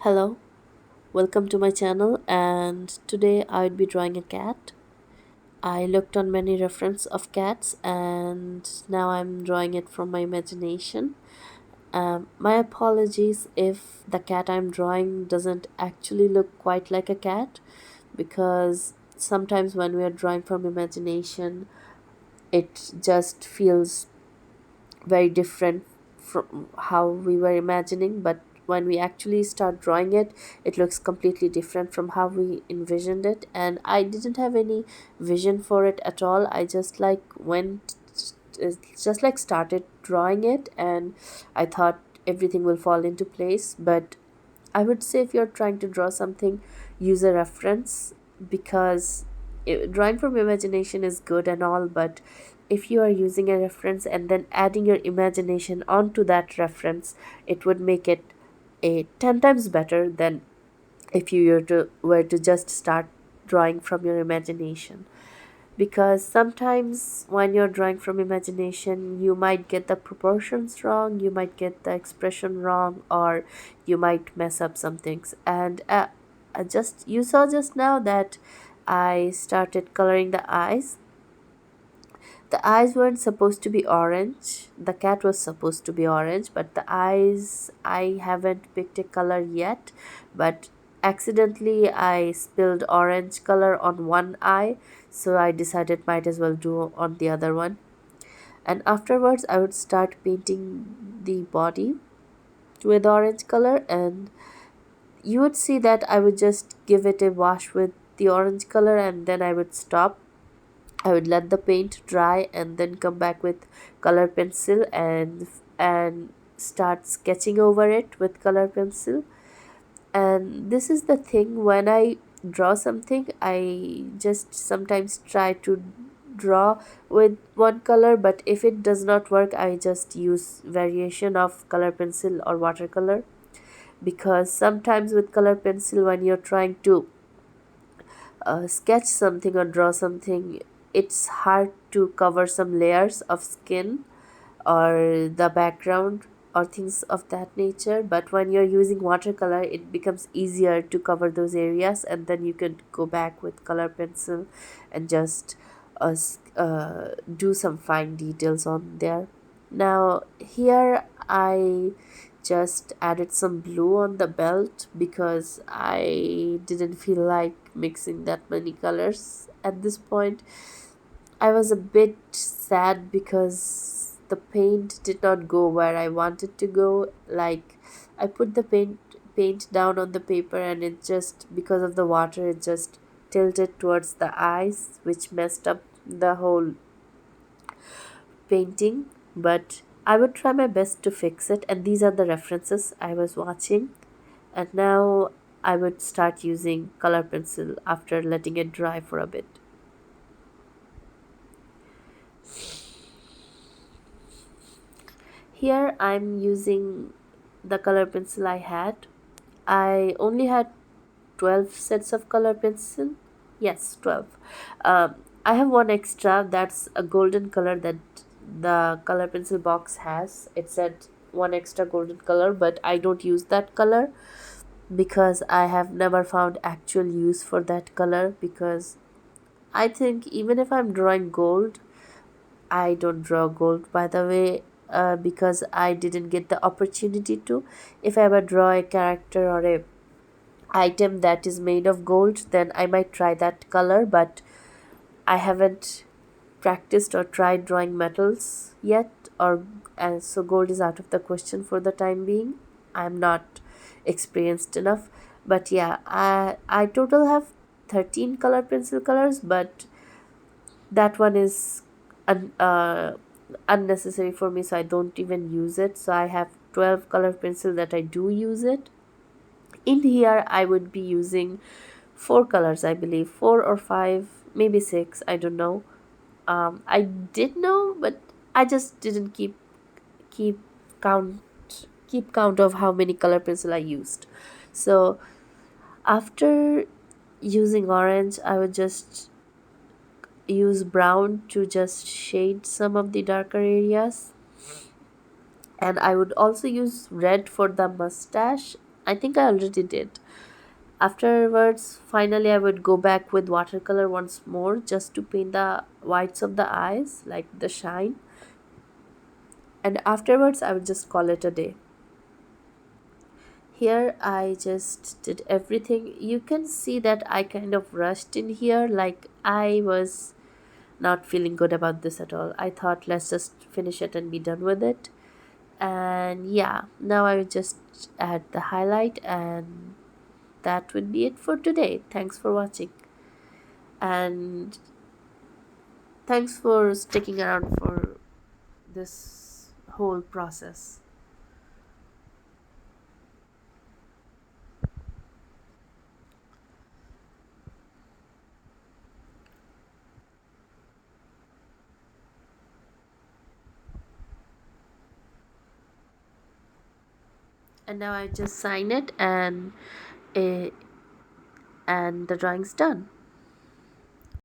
Hello, welcome to my channel, and today I would be drawing a cat. I looked on many reference of cats and now I'm drawing it from my imagination. My apologies if the cat I'm drawing doesn't actually look quite like a cat, because sometimes when we are drawing from imagination it just feels very different from how we were imagining, but when we actually start drawing it, it looks completely different from how we envisioned it. And I didn't have any vision for it at all. I just like went just like started drawing it, and I thought everything will fall into place. But I would say if you're trying to draw something, use a reference, because drawing from imagination is good and all, but if you are using a reference and then adding your imagination onto that reference, it would make it a 10 times better than if you were to just start drawing from your imagination. Because sometimes when you're drawing from imagination, you might get the proportions wrong, you might get the expression wrong, or you might mess up some things. And just you saw just now that I started coloring the eyes. The eyes weren't supposed to be orange. The cat was supposed to be orange, but the eyes, I haven't picked a color yet. But accidentally, I spilled orange color on one eye, so I decided might as well do on the other one. And afterwards, I would start painting the body with orange color, and you would see that I would just give it a wash with the orange color and then I would stop. I would let the paint dry and then come back with color pencil and start sketching over it with color pencil. And this is the thing, when I draw something, I just sometimes try to draw with one color, but if it does not work, I just use variation of color pencil or watercolor. Because sometimes with color pencil, when you're trying to sketch something or draw something, it's hard to cover some layers of skin or the background or things of that nature. But when you're using watercolor, it becomes easier to cover those areas, and then you can go back with color pencil and just do some fine details on there. Now here I just added some blue on the belt because I didn't feel like mixing that many colors at this point. I was a bit sad because the paint did not go where I wanted to go. Like, I put the paint down on the paper, and it just, because of the water, it just tilted towards the eyes, which messed up the whole painting. But I would try my best to fix it, and these are the references I was watching. And now I would start using color pencil after letting it dry for a bit. Here I'm using the color pencil I had. I only had 12 sets of color pencil. Yes, 12. Um, I have one extra, that's a golden color that the color pencil box has. It said one extra golden color, but I don't use that color because I have never found actual use for that color. Because I think even if I'm drawing gold, I don't draw gold, by the way, because I didn't get the opportunity to. If I ever draw a character or a item that is made of gold, then I might try that color, but I haven't practiced or tried drawing metals yet, or so gold is out of the question for the time being. I'm not experienced enough. But yeah, I total have 13 color pencil colors, but that one is un, unnecessary for me, so I don't even use it. So I have 12 color pencil that I do use it. In here I would be using four colors, I believe, four or five, maybe six, I don't know. I did know, but I just didn't keep count keep count of how many color pencil I used. So after using orange, I would just use brown to just shade some of the darker areas, and I would also use red for the mustache I think I already did. Afterwards, finally, I would go back with watercolor once more just to paint the whites of the eyes, like the shine. And afterwards, I would just call it a day. Here, I just did everything. You can see that I kind of rushed in here, like I was not feeling good about this at all. I thought, let's just finish it and be done with it. And yeah, now I will just add the highlight, and that would be it for today. Thanks for watching, and thanks for sticking around for this whole process. And now I just sign it, uh, and the drawing's done.